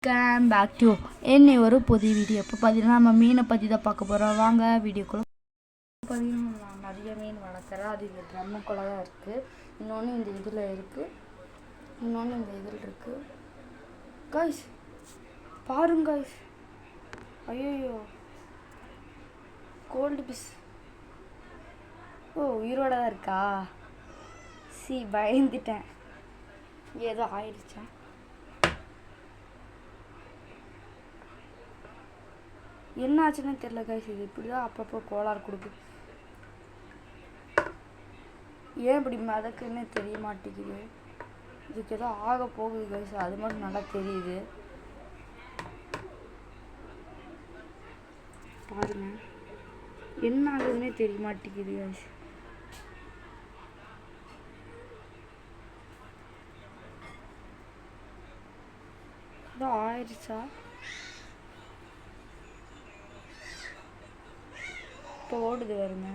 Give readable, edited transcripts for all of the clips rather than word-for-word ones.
Welcome back to என்னை ஒரு புதிய வீடியோ. இப்போ பார்த்தீங்கன்னா நம்ம மீனை பற்றி தான் பார்க்க போகிறோம். வாங்க வீடியோக்குள்ள. பார்த்தீங்கன்னா நான் நிறைய மீன் வளர்க்குறேன். அது இந்த ட்ரம்முக்குள்ளே தான் இருக்குது. இன்னொன்று இந்த இதில் இருக்குது, இன்னொன்று இந்த இதில் இருக்குது. கைஸ் பாருங்க கைஸ், ஐயோ கோல்டு பீஸ். ஓ உயிரோட தான் இருக்கா? பயந்துட்டேன், ஏதோ ஆயிடுச்சா. என்ன ஆச்சுன்னு தெரியல கைஸ். இது இப்படி தான் அப்பப்போ கோளாறு கொடுக்குது. ஏன் இப்படி மிதக்குன்னு தெரிய மாட்டேங்குது. இதுக்கு ஏதோ ஆக போகுது கைஸ், அது மட்டும் நல்லா தெரியுது. பாருங்க என்ன ஆகுதுன்னே தெரிய மாட்டேங்குது கைஸ். ஏதோ ஆயிடுச்சா? இப்போ ஓடுது வருங்க,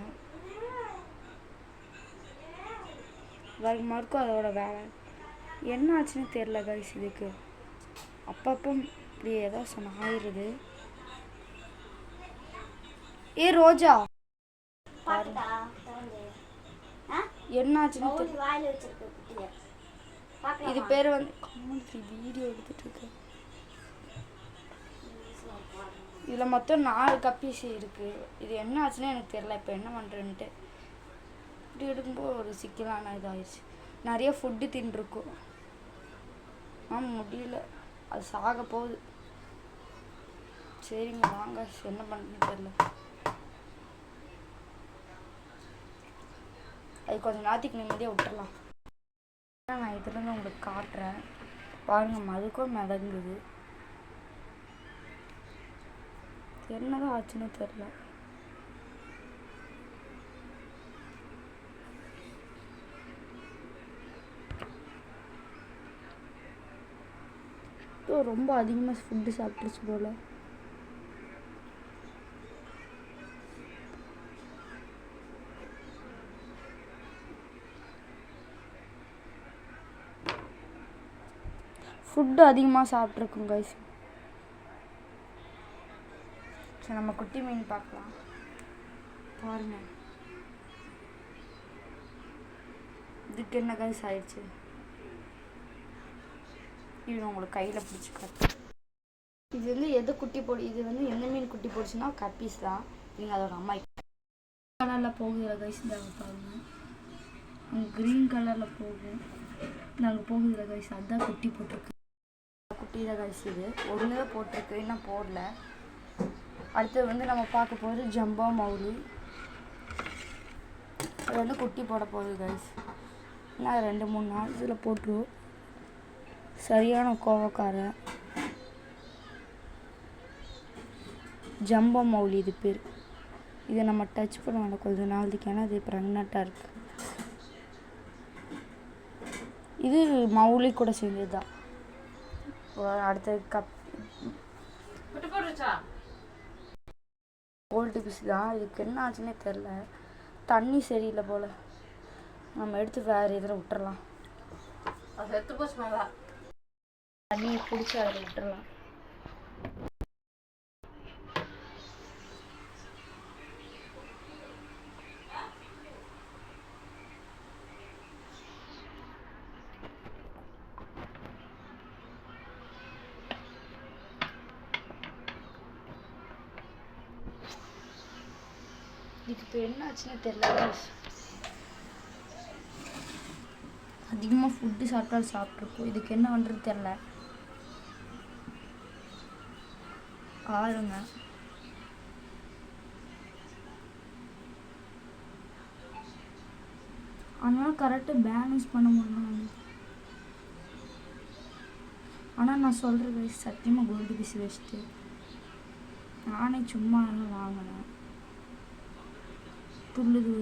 மறுக்கும் அதோட வேலை. என்ன ஆச்சுன்னு தெரியல கைஸ். இதுக்கு அப்பப்போ இப்படி ஏதோ ஆயிடுது. ஏ ரோஜா என்ன ஆச்சுன்னு தெரியல. இது பேர் வந்து வீடியோ எடுத்துட்டு இருக்கு. இதில் மொத்தம் 4 கப்பீஸ் இருக்குது. இது என்ன ஆச்சுன்னு எனக்கு தெரியல. இப்போ என்ன பண்ணுறேன்ட்டு இப்படி எடுக்கும்போது ஒரு சிக்கலான இதாகிடுச்சு. நிறைய ஃபுட்டு தின்றுருக்கும், முடியல, அது சாக போகுது. சரிங்க வாங்க, என்ன பண்ணுறேன்னு தெரியல. அது கொஞ்சம் நேரத்துக்கு நிம்மதியாக விட்டுறலாம். நான் இதுலேருந்து உங்களுக்கு காட்டுறேன் பாருங்க. மதுக்கும் மிதங்குது. என்னதான் ஆச்சுன்னு தெரியல. ரொம்ப அதிகமாக ஃபுட்டு சாப்பிட்டுருச்சு போல. ஃபுட்டு அதிகமாக சாப்பிட்ருக்குங்க கைஸ். சரி நம்ம குட்டி மீன் பார்க்கலாம். பாருங்க இதுக்கு என்ன கைஸ் ஆயிடுச்சு. இது உங்களுக்கு கையில் பிடிச்சி காட்டு. இது வந்து எது குட்டி போடு, இது வந்து எந்த மீன் குட்டி போடுச்சுன்னா கப்பீஸ் தான். நீங்கள் அதோட அம்மா கலரில் போகுதுல கைஸ். நாங்கள் பாருங்க அங்கே க்ரீன் கலரில் போகும். நாங்கள் போகுதுல கைஸ், அதுதான் குட்டி போட்டிருக்கு. குட்டி தான் கைஸ். இது ஒன்று தான் போட்டிருக்கு, இன்னும் போடல. அடுத்தது வந்து நம்ம பார்க்க போகிறது ஜம்போ மௌலி. அது வந்து குட்டி போட போகுது கைஸ். நான் 2-3 நாள் இதில் போட்டுருவோம். சரியான கோவக்கார ஜம்போ மௌலி இது பேர். இதை நம்ம டச் பண்ண வேண்டாம் கொஞ்ச நாளைக்கு, ஏன்னா இது ப்ரெக்னெண்ட்டாக இருக்குது. இது மௌலி கூட சேர்ந்தது தான். அடுத்தது கோல்டு பீஸ் தான். இதுக்கு என்ன ஆச்சுன்னே தெரில. தண்ணி சரியில்லை போல். நம்ம எடுத்து வேறு இதில் விட்டுறலாம். அது செத்து போச்சு மேலே. தண்ணியை பிடிச்சி அதில் விட்டுறலாம். இதுக்கு இப்போ என்ன ஆச்சுன்னு தெரியல. அதிகமாக ஃபுட்டு சாப்பிட்டாலும் சாப்பிட்ருக்கோம். இதுக்கு என்ன பண்ணுறது தெரில. ஆளுங்க அதனால கரெக்டாக பேலன்ஸ் பண்ண முடியல. ஆனால் நான் சொல்கிற வயசு சத்தியமாக கோல்டு பீஸ் வேஸ்ட்டு. நானே சும்மா வாங்கினேன். துள்ளுது.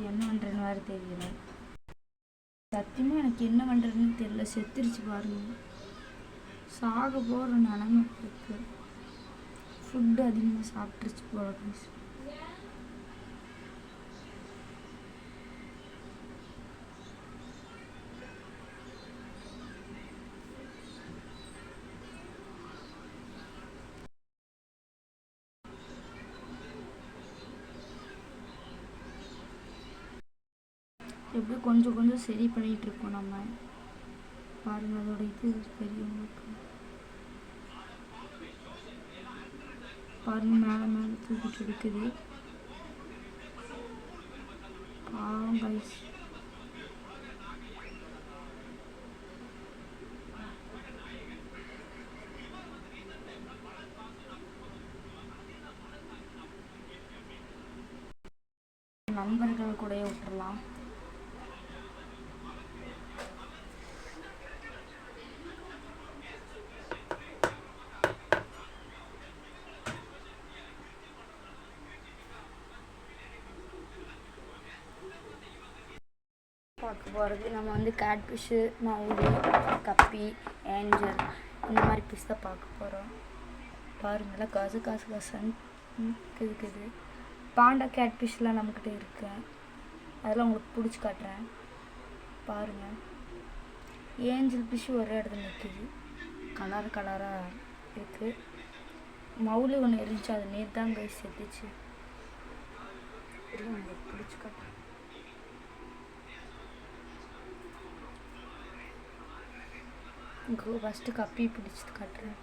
என்ன பண்ணுறேன்னு வேறு தெரியல. சத்தியமாக எனக்கு என்ன பண்ணுறதுன்னு தெரியல. செத்துருச்சு பாருங்க. சாக போகிற நிலமை இருக்குது. ஃபுட்டு அதிகமாக சாப்பிட்ருச்சு போல. எப்படி கொஞ்சம் கொஞ்சம் சரி பண்ணிகிட்டு இருக்கோம் நம்ம. பாருங்கள் அதோட இது பெரியவங்களுக்கு பாருங்கள் மேலே மேலே தூக்கிட்டு எடுக்குது. பாவம் கைஸ். நண்பர்கள் கூட விட்டுறலாம். பார்க்க போகிறது நம்ம வந்து கேட்ஃபிஷ்ஷு, மவுலி, கப்பி, ஏஞ்சல் இந்த மாதிரி பீஸ் தான் பார்க்க போகிறோம். பாருங்களேன் காசு காசு காசுன்னு இருக்குது. பாண்டா கேட்ஃபிஷ்லாம் நம்மக்கிட்ட இருக்கு. அதெல்லாம் உங்களுக்கு பிடிச்சி காட்டுறேன் பாருங்கள். ஏஞ்சல் ஃபிஷ் ஒரு இடத்துல நிற்கிது, கலர் கலராக இருக்குது. மவுலி ஒன்று இருந்துச்சு, அது நேற்று தான் கைஸ் செத்துச்சு. இல்லை உங்களுக்கு பிடிச்சி காட்டுறேன். உங்களுக்கு ஃபஸ்ட்டு கப்பி பிடிச்சி காட்டுறேன்.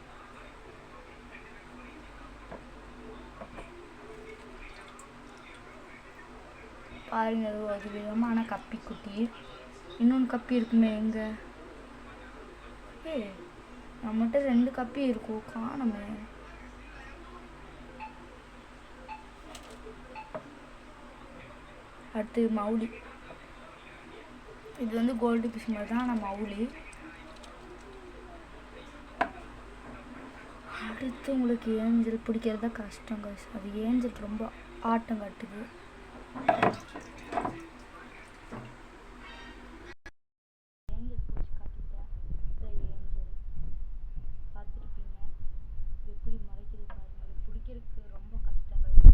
பாருங்க அது விதமான கப்பி குட்டி. இன்னொன்று கப்பி இருக்குமே எங்கே? நம்மகிட்ட 2 கப்பி இருக்கும், காணுமே. அடுத்து மவுலி. இது வந்து கோல்டு ஃபிஷ் மாதிரி தான் நான் மவுலி. அடுத்து உங்களுக்கு ஏஞ்சல் பிடிக்கிறதா கஷ்டம் கைஸ். அது ஏஞ்சல் ரொம்ப ஆட்டம் காட்டுது. ஏஞ்சல் பிடிச்சி காட்டிட்டேன். ஏஞ்சல் பார்த்துருப்பீங்க எப்படி மறைக்கிறது பாருங்க. அது பிடிக்கிறதுக்கு ரொம்ப கஷ்டம் கைஸ்.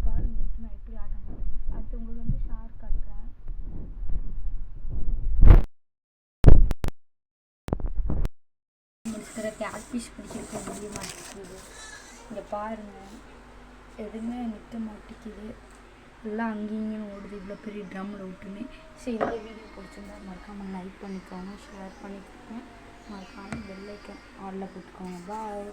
பாருங்க நான் எப்படி ஆட்டம் காட்டுறேன். அடுத்து உங்களுக்கு வந்து ஷார்க் காட்டுறேன். கேட்ஃபிஷ் பிடிச்சிருக்க முடிய மாட்டேங்குது. இங்கே பாருங்கள் எதுவுமே நிற்க மாட்டேங்குது. எல்லாம் அங்கேயும் ஓடுது. இவ்வளோ பெரிய ட்ரம்மில் விட்டுன்னு. சரி, இந்த வீடியோ பிடிச்சிருந்தா மறக்காமல் லைக் பண்ணிக்கோங்க, ஷேர் பண்ணிக்கோங்க, மறக்காமல் பெல் ஐக்கான் ஆன்ல போட்டுக்கோங்க. பாய்.